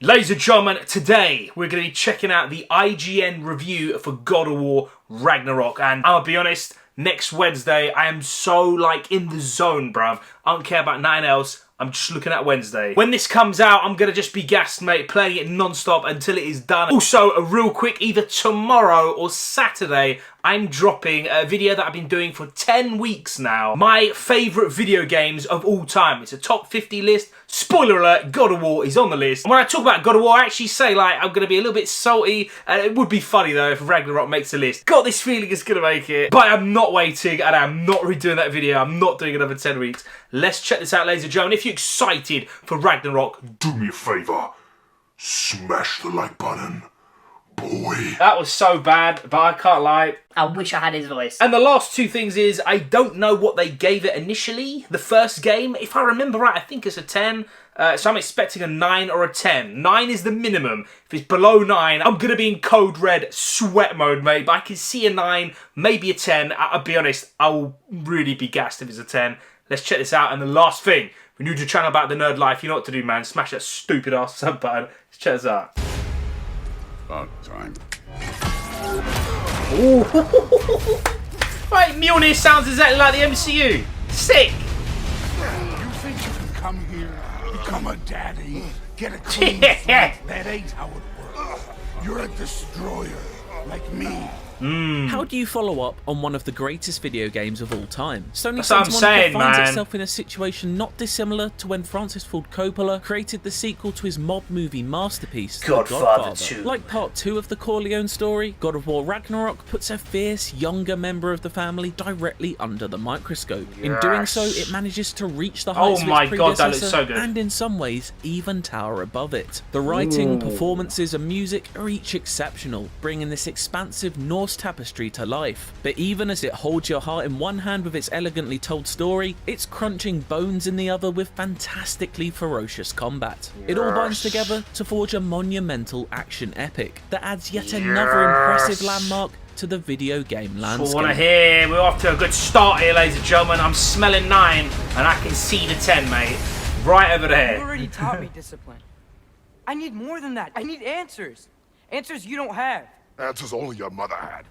Ladies and gentlemen, today we're going to be checking out the IGN review for God of War Ragnarok, and I'll be honest, next Wednesday I am so in the zone, bruv. I don't care about nothing else. I'm just looking at Wednesday. When this comes out, I'm going to just be gassed, mate, playing it non-stop until it is done. Also, a real quick, either tomorrow or Saturday, I'm dropping a video that I've been doing for 10 weeks now. My favourite video games of all time. It's a top 50 list. Spoiler alert, God of War is on the list. And when I talk about God of War, I actually say, I'm going to be a little bit salty. And it would be funny, though, if Ragnarok makes the list. Got this feeling it's going to make it. But I'm not waiting, and I'm not redoing that video. I'm not doing another 10 weeks. Let's check this out, ladies and gentlemen. If you're excited for Ragnarok, do me a favour. Smash the like button, boy. That was so bad, but I can't lie. I wish I had his voice. And the last two things is, I don't know what they gave it initially. The first game, if I remember right, I think it's a 10. So I'm expecting a 9 or a 10. 9 is the minimum. If it's below 9, I'm going to be in code red sweat mode, mate. But I can see a 9, maybe a 10. I'll be honest, I will really be gassed if it's a 10. Let's check this out. And the last thing, if you're new to the channel about the nerd life, you know what to do, man. Smash that stupid ass sub button. Let's check this out. About time. Ooh. Right, Mjolnir sounds exactly like the MCU. Sick. You think you can come here, become a daddy, get a clean slate? That ain't how it works. You're a destroyer, like me. How do you follow up on one of the greatest video games of all time? Sony That's what I'm Santa saying, Monica finds man. itself in a situation not dissimilar to when Francis Ford Coppola created the sequel to his mob movie masterpiece, Godfather 2. Like part 2 of the Corleone story, God of War Ragnarok puts a fierce, younger member of the family directly under the microscope. In doing so, it manages to reach the heights of its predecessor, God, that looks so good. and in some ways, even tower above it. The writing, performances, and music are each exceptional, bringing this expansive Norse tapestry to life. But even as it holds your heart in one hand with its elegantly told story, it's crunching bones in the other with fantastically ferocious combat. It all binds together to forge a monumental action epic that adds yet another impressive landmark to the video game landscape. I want to hear. We're off to a good start here, ladies and gentlemen. I'm smelling 9, and I can see the 10, mate. Right over there. You already taught me discipline. I need more than that. I need answers. Answers you don't have. Answers only your mother had.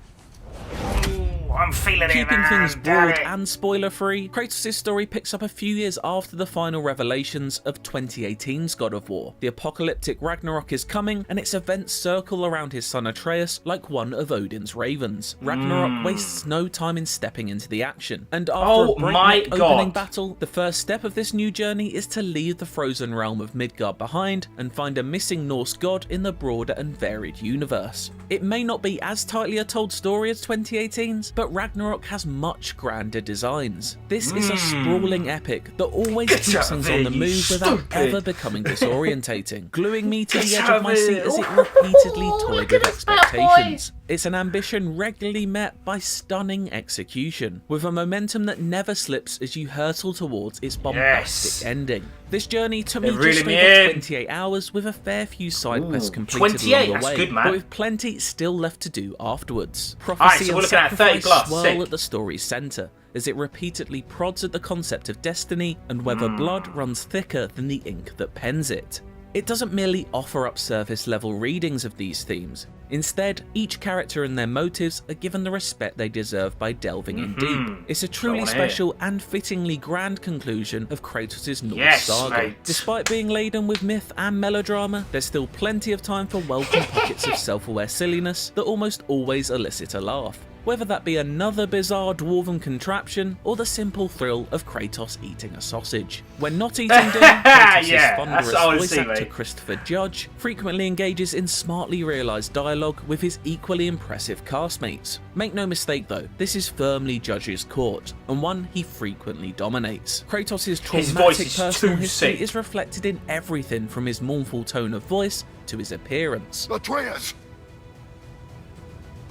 Ooh, I'm feeling it, Keeping man. things Damn broad it. and spoiler-free, Kratos' story picks up a few years after the final revelations of 2018's God of War. The apocalyptic Ragnarok is coming, and its events circle around his son Atreus like one of Odin's ravens. Ragnarok wastes no time in stepping into the action, and after a breakneck opening battle, the first step of this new journey is to leave the frozen realm of Midgard behind and find a missing Norse god in the broader and varied universe. It may not be as tightly a told story as 2018's, but Ragnarok has much grander designs. This is a sprawling epic that always keeps things on the move without ever becoming disorientating, gluing me to the edge of my seat as it repeatedly toyed with expectations. It's an ambition regularly met by stunning execution, with a momentum that never slips as you hurtle towards its bombastic ending. This journey took me just over 28 hours, with a fair few side quests completed along the way, but with plenty still left to do afterwards. Prophecy and sacrifice swirl at the story's centre, as it repeatedly prods at the concept of destiny and whether blood runs thicker than the ink that pens it. It doesn't merely offer up surface level readings of these themes. Instead, each character and their motives are given the respect they deserve by delving in deep. It's a truly special and fittingly grand conclusion of Kratos' Norse saga. Mate. Despite being laden with myth and melodrama, there's still plenty of time for welcome pockets of self-aware silliness that almost always elicit a laugh. Whether that be another bizarre dwarven contraption or the simple thrill of Kratos eating a sausage. When not eating dinner, Kratos' thunderous voice actor Christopher Judge frequently engages in smartly realised dialogue with his equally impressive castmates. Make no mistake though, this is firmly Judge's court, and one he frequently dominates. Kratos' traumatic personal history is reflected in everything from his mournful tone of voice to his appearance. Atreus!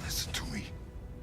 Listen to me.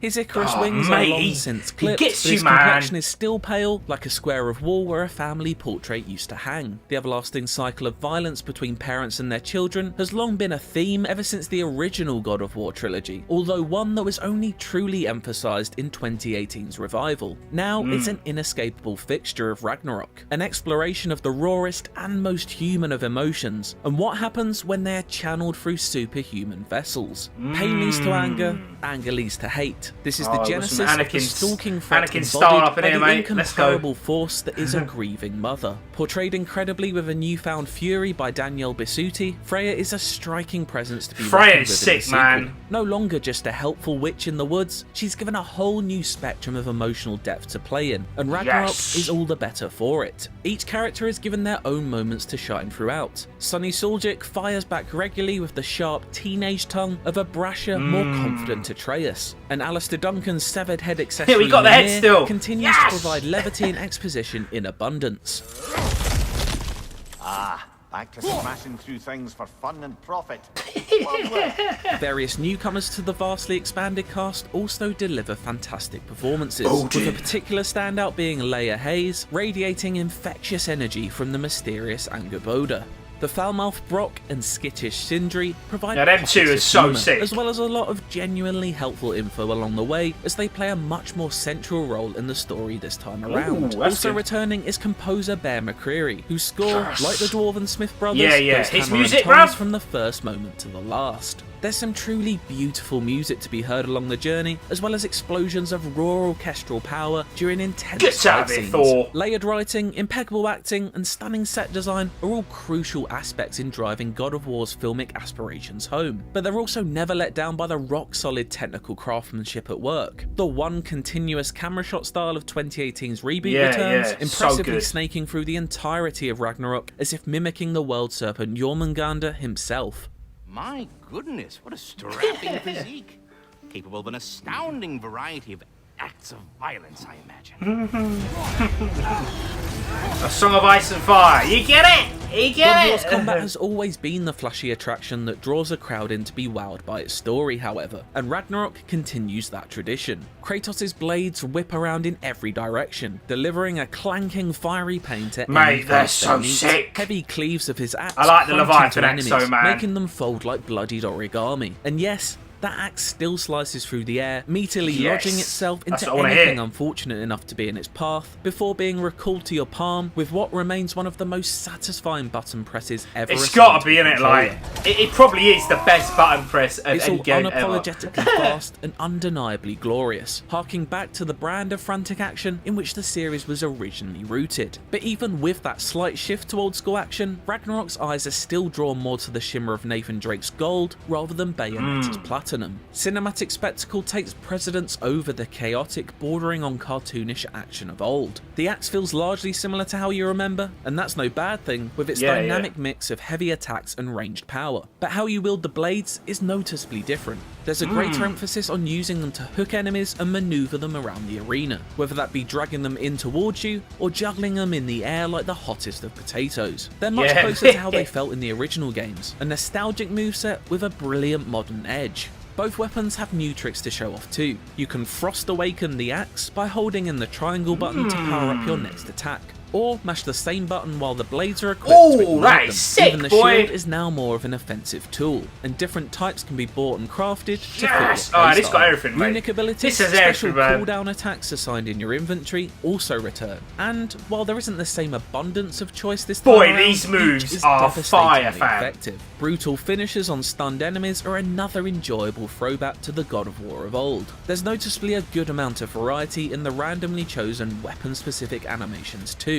His Icarus wings are long since clipped, but his complexion is still pale, like a square of wall where a family portrait used to hang. The everlasting cycle of violence between parents and their children has long been a theme ever since the original God of War trilogy, although one that was only truly emphasised in 2018's revival. Now it's an inescapable fixture of Ragnarok, an exploration of the rawest and most human of emotions, and what happens when they are channeled through superhuman vessels. Pain leads to anger, anger leads to hate. This is the genesis of the stalking threat embodied by the incomparable force that is a grieving mother. Portrayed incredibly with a newfound fury by Danielle Bisutti, Freya is a striking presence to be reckoned with in the sequel. No longer just a helpful witch in the woods, she's given a whole new spectrum of emotional depth to play in, and Ragnarok is all the better for it. Each character is given their own moments to shine throughout. Sunny Suljic fires back regularly with the sharp teenage tongue of a brasher, more confident Atreus, and Alistair Duncan's severed head accessory we got the head still. Continues to provide levity and exposition in abundance. Back to smashing through things for fun and profit. Various newcomers to the vastly expanded cast also deliver fantastic performances, with a particular standout being Leia Hayes, radiating infectious energy from the mysterious Angerboda. The foul-mouthed Brock and skittish Sindri provide them two are so humor, sick, as well as a lot of genuinely helpful info along the way as they play a much more central role in the story this time around. Also returning is composer Bear McCreary, whose score, like the Dwarven Smith brothers, goes his hammer music, and tongs bruv, from the first moment to the last. There's some truly beautiful music to be heard along the journey, as well as explosions of raw orchestral power during intense fight scenes. Layered writing, impeccable acting, and stunning set design are all crucial aspects in driving God of War's filmic aspirations home, but they're also never let down by the rock-solid technical craftsmanship at work. The one continuous camera shot style of 2018's reboot returns, impressively snaking through the entirety of Ragnarok as if mimicking the world serpent Jormungandr himself. My goodness, what a strapping physique. Capable of an astounding variety of acts of violence, I imagine. A Song of Ice and Fire. You get it? You get God of it? War's combat has always been the flashy attraction that draws a crowd in to be wowed by its story, however, and Ragnarok continues that tradition. Kratos' blades whip around in every direction, delivering a clanking fiery pain to any they're face so they meet. sick. Heavy cleaves of his axe I like the crunch Leviathan into axe enemies, though, man. making them fold like bloodied origami. And yes, that axe still slices through the air, meatily lodging itself into anything unfortunate enough to be in its path, before being recalled to your palm with what remains one of the most satisfying button presses ever. It's got to be in it, like it probably is the best button press of it's any all game unapologetically ever. fast and undeniably glorious, harking back to the brand of frantic action in which the series was originally rooted. But even with that slight shift to old school action, Ragnarok's eyes are still drawn more to the shimmer of Nathan Drake's gold rather than Bayonetta's platinum. Cinematic spectacle takes precedence over the chaotic, bordering on cartoonish action of old. The axe feels largely similar to how you remember, and that's no bad thing with its dynamic mix of heavy attacks and ranged power. But how you wield the blades is noticeably different. There's a greater emphasis on using them to hook enemies and maneuver them around the arena, whether that be dragging them in towards you or juggling them in the air like the hottest of potatoes. They're much closer to how they felt in the original games, a nostalgic moveset with a brilliant modern edge. Both weapons have new tricks to show off too. You can Frost Awaken the axe by holding in the triangle button to power up your next attack, or mash the same button while the blades are equipped to ignite that them. is sick, Even the boy. shield is now more of an offensive tool, and different types can be bought and crafted to fit your Yes! Oh, this playstyle. got everything, mate. Unique abilities, This has special everything, man. cooldown attacks assigned in your inventory also return. And while there isn't the same abundance of choice this time Boy, around, these moves each is are fire, devastatingly fam. effective. Brutal finishes on stunned enemies are another enjoyable throwback to the God of War of old. There's noticeably a good amount of variety in the randomly chosen weapon-specific animations too.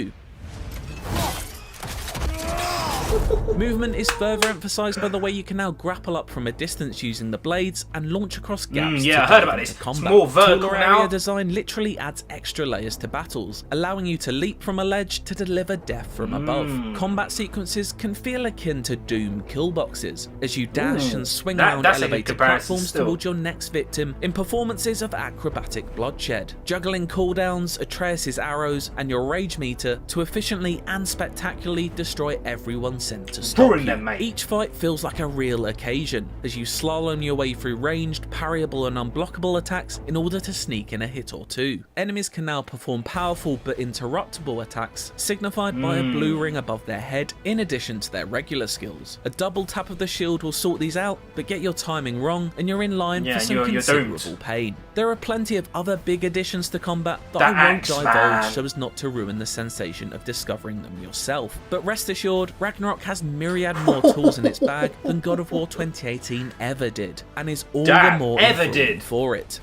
Movement is further emphasised by the way you can now grapple up from a distance using the blades and launch across gaps. Yeah, I to heard dive about into this. combat. It's more vertical Taller now. area design literally adds extra layers to battles, allowing you to leap from a ledge to deliver death from above. Combat sequences can feel akin to Doom kill boxes, as you dash and swing around that's a good elevated comparison platforms still. towards your next victim in performances of acrobatic bloodshed, juggling cooldowns, Atreus' arrows, and your rage meter to efficiently and spectacularly destroy everyone anyone sent to stop Ruin you. them, mate. Each fight feels like a real occasion, as you slalom your way through ranged, parryable and unblockable attacks in order to sneak in a hit or two. Enemies can now perform powerful but interruptible attacks, signified by a blue ring above their head, in addition to their regular skills. A double tap of the shield will sort these out, but get your timing wrong and you're in line for some you're considerable doomed. pain. There are plenty of other big additions to combat that I won't divulge so as not to ruin the sensation of discovering them yourself. But rest assured, Ragnarok has myriad more tools in its bag than God of War 2018 ever did, and is all the more enthralling for it.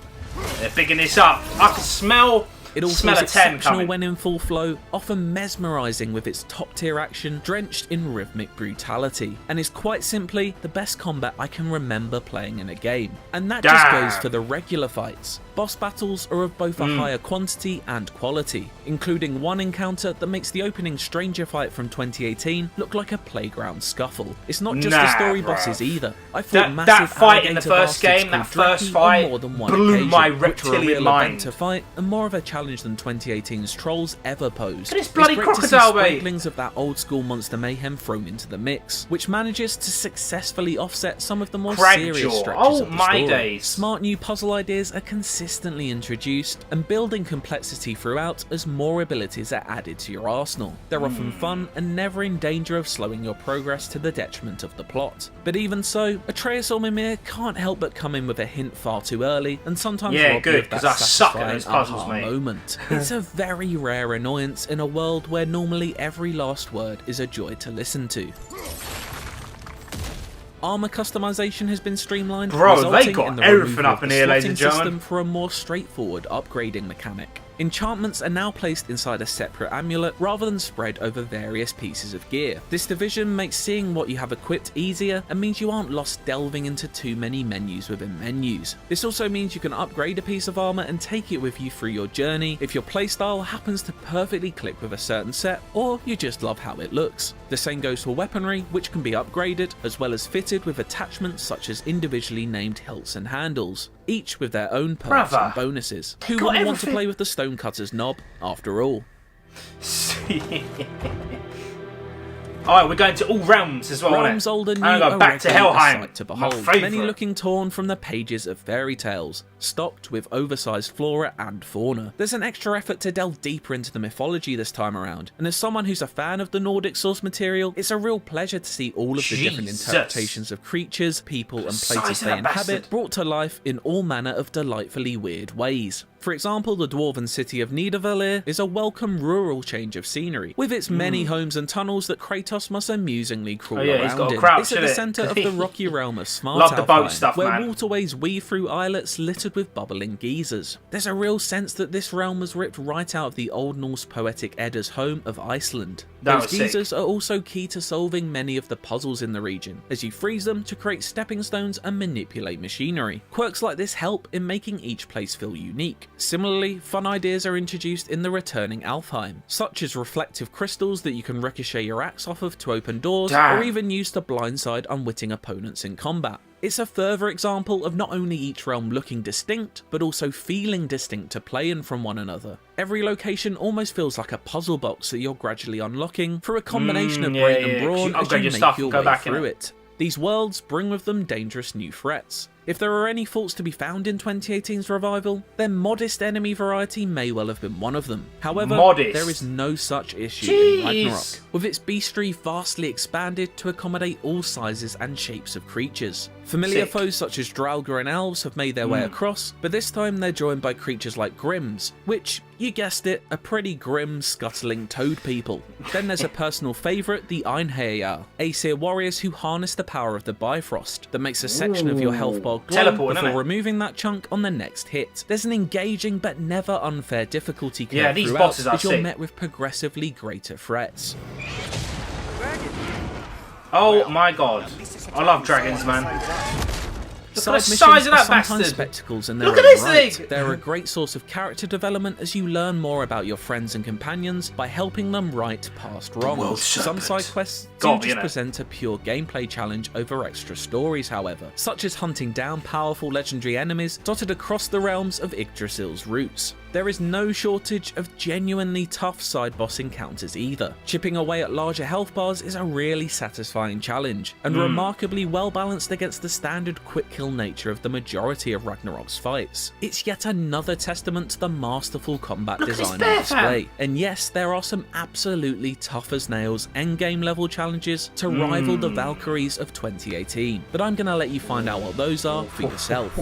They're bigging this up. I can smell. It also Smell is a 10 exceptional coming. when in full flow, often mesmerising with its top-tier action drenched in rhythmic brutality, and is quite simply the best combat I can remember playing in a game. And that just goes for the regular fights. Boss battles are of both a higher quantity and quality, including one encounter that makes the opening Stranger fight from 2018 look like a playground scuffle. It's not just the story bosses either. I fought that fight in the first game, that first fight, blew my reptilian mind. To fight and more of a challenge than 2018's Trolls ever posed. This bloody it's great crocodile, to see mate. sprinklings of that old school monster mayhem thrown into the mix, which manages to successfully offset some of the more serious stretches of the story. Days. Smart new puzzle ideas are consistently introduced and building complexity throughout as more abilities are added to your arsenal. They're often fun and never in danger of slowing your progress to the detriment of the plot. But even so, Atreus or Mimir can't help but come in with a hint far too early and sometimes rob you of that I suck at satisfying those puzzles, aha mate. moment. It's a very rare annoyance in a world where normally every last word is a joy to listen to. Armor customization has been streamlined, Bro, they resulting got in the everything removal up of in the here, ladies and slotting gentlemen. system for a more straightforward upgrading mechanic. Enchantments are now placed inside a separate amulet rather than spread over various pieces of gear. This division makes seeing what you have equipped easier and means you aren't lost delving into too many menus within menus. This also means you can upgrade a piece of armor and take it with you through your journey if your playstyle happens to perfectly click with a certain set, or you just love how it looks. The same goes for weaponry, which can be upgraded as well as fitted with attachments such as individually named hilts and handles, each with their own perks and bonuses. Who wouldn't want to play with the Stonecutter's knob, after all? Alright, we're going to all realms as well, Realms old and new I'm going are back to regularly a Helheim. sight to My behold, favourite. many looking torn from the pages of fairy tales, stocked with oversized flora and fauna. There's an extra effort to delve deeper into the mythology this time around, and as someone who's a fan of the Nordic source material, it's a real pleasure to see all of the different interpretations of creatures, people and places they inhabit brought to life in all manner of delightfully weird ways. For example, the dwarven city of Nidavellir is a welcome rural change of scenery, with its many homes and tunnels that Kratos must amusingly crawl around in. It's at the centre of the rocky realm of Svartalfheim, where waterways weave through islets littered with bubbling geysers. There's a real sense that this realm was ripped right out of the Old Norse poetic Edda's home of Iceland. Those geysers are also key to solving many of the puzzles in the region, as you freeze them to create stepping stones and manipulate machinery. Quirks like this help in making each place feel unique. Similarly, fun ideas are introduced in the returning Alfheim, such as reflective crystals that you can ricochet your axe off of to open doors, or even use to blindside unwitting opponents in combat. It's a further example of not only each realm looking distinct, but also feeling distinct to play in from one another. Every location almost feels like a puzzle box that you're gradually unlocking through a combination of brain and brawn as you make your way through it. These worlds bring with them dangerous new threats. If there are any faults to be found in 2018's revival, then modest enemy variety may well have been one of them. However, there is no such issue in Ragnarok, with its bestiary vastly expanded to accommodate all sizes and shapes of creatures. Familiar foes such as Draugr and elves have made their way across, but this time they're joined by creatures like Grimms, which, you guessed it, are pretty grim, scuttling toad people. Then there's a personal favourite, the Einherjar, Aesir warriors who harness the power of the Bifrost that makes a section of your health bar glow before removing that chunk on the next hit. There's an engaging but never unfair difficulty curve throughout as you're met with progressively greater threats. Oh my god, I love dragons, man. Look at the Side size of that missions are sometimes bastard. spectacles in their Look at own this right. thing. They're a great source of character development as you learn more about your friends and companions by helping them right past wrongs. Some side quests do just present a pure gameplay challenge over extra stories, however, such as hunting down powerful legendary enemies dotted across the realms of Yggdrasil's roots. There is no shortage of genuinely tough side boss encounters either. Chipping away at larger health bars is a really satisfying challenge, and remarkably well balanced against the standard quick kill nature of the majority of Ragnarok's fights. It's yet another testament to the masterful combat design on display. And yes, there are some absolutely tough as nails endgame level challenges to rival the Valkyries of 2018, but I'm gonna let you find out what those are for yourself.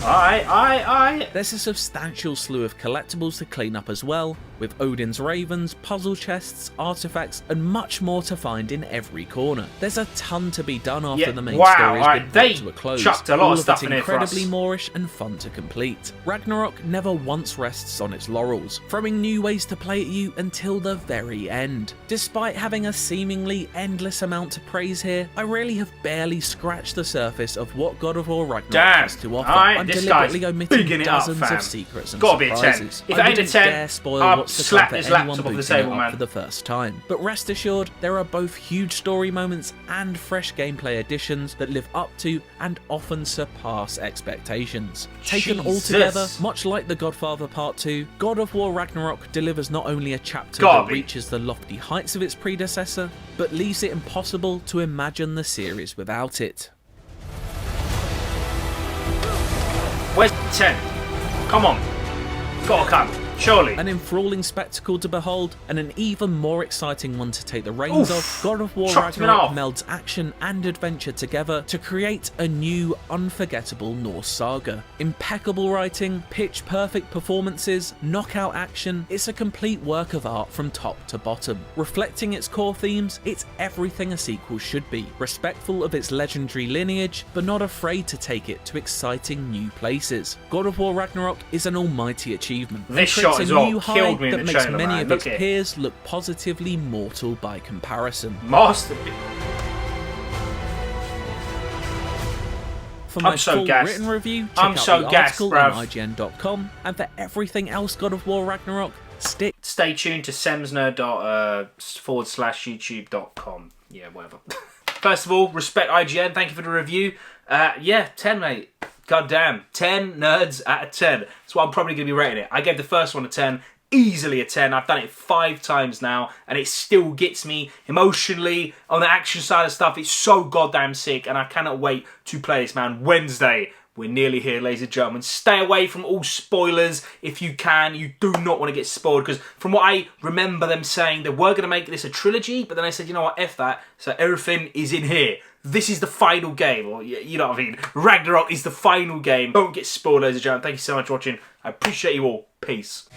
Aye. There's a substantial slew of collectibles to clean up as well, with Odin's ravens, puzzle chests, artifacts, and much more to find in every corner. There's a ton to be done after the main story has been brought to a close. Chucked a lot of stuff in here for us. Incredibly moorish and fun to complete. Ragnarok never once rests on its laurels, throwing new ways to play at you until the very end. Despite having a seemingly endless amount to praise here, I really have barely scratched the surface of what God of War Ragnarok has to offer. I'm deliberately omitting dozens of secrets and surprises. If it ain't a 10, dare spoil I'll what's to slap come this for anyone laptop off the booting it table, up man. for the first time. But rest assured, there are both huge story moments and fresh gameplay additions that live up to and often surpass expectations. Taken all together, much like The Godfather Part 2, God of War Ragnarok delivers not only a chapter that reaches the lofty heights of its predecessor, but leaves it impossible to imagine the series without it. Where's 10? Come on. Gotta come. Surely. An enthralling spectacle to behold, and an even more exciting one to take the reins of, God of War Ragnarok melds action and adventure together to create a new, unforgettable Norse saga. Impeccable writing, pitch-perfect performances, knockout action, it's a complete work of art from top to bottom. Reflecting its core themes, it's everything a sequel should be, respectful of its legendary lineage, but not afraid to take it to exciting new places. God of War Ragnarok is an almighty achievement. This shot as well killed me in that the makes trailer, many man. of Look its at it. peers look positively mortal by comparison. Masterpiece. For my I'm so full gassed. written review, check I'm out so the gassed, article bruv. on IGN.com, and for everything else God of War Ragnarok, Stay tuned to semznerd./youtube.com. Yeah, whatever. First of all, respect IGN. Thank you for the review. Yeah, 10, mate. God damn. 10 nerds out of 10. That's what I'm probably going to be rating it. I gave the first one a 10. Easily a 10. I've done it 5 times now, and it still gets me emotionally on the action side of stuff. It's so goddamn sick, and I cannot wait to play this, man. Wednesday. We're nearly here, ladies and gentlemen. Stay away from all spoilers if you can. You do not want to get spoiled, because from what I remember them saying, they were going to make this a trilogy, but then I said, you know what, F that. So everything is in here. This is the final game, or you know what I mean. Ragnarok is the final game. Don't get spoiled, ladies and gentlemen. Thank you so much for watching. I appreciate you all. Peace.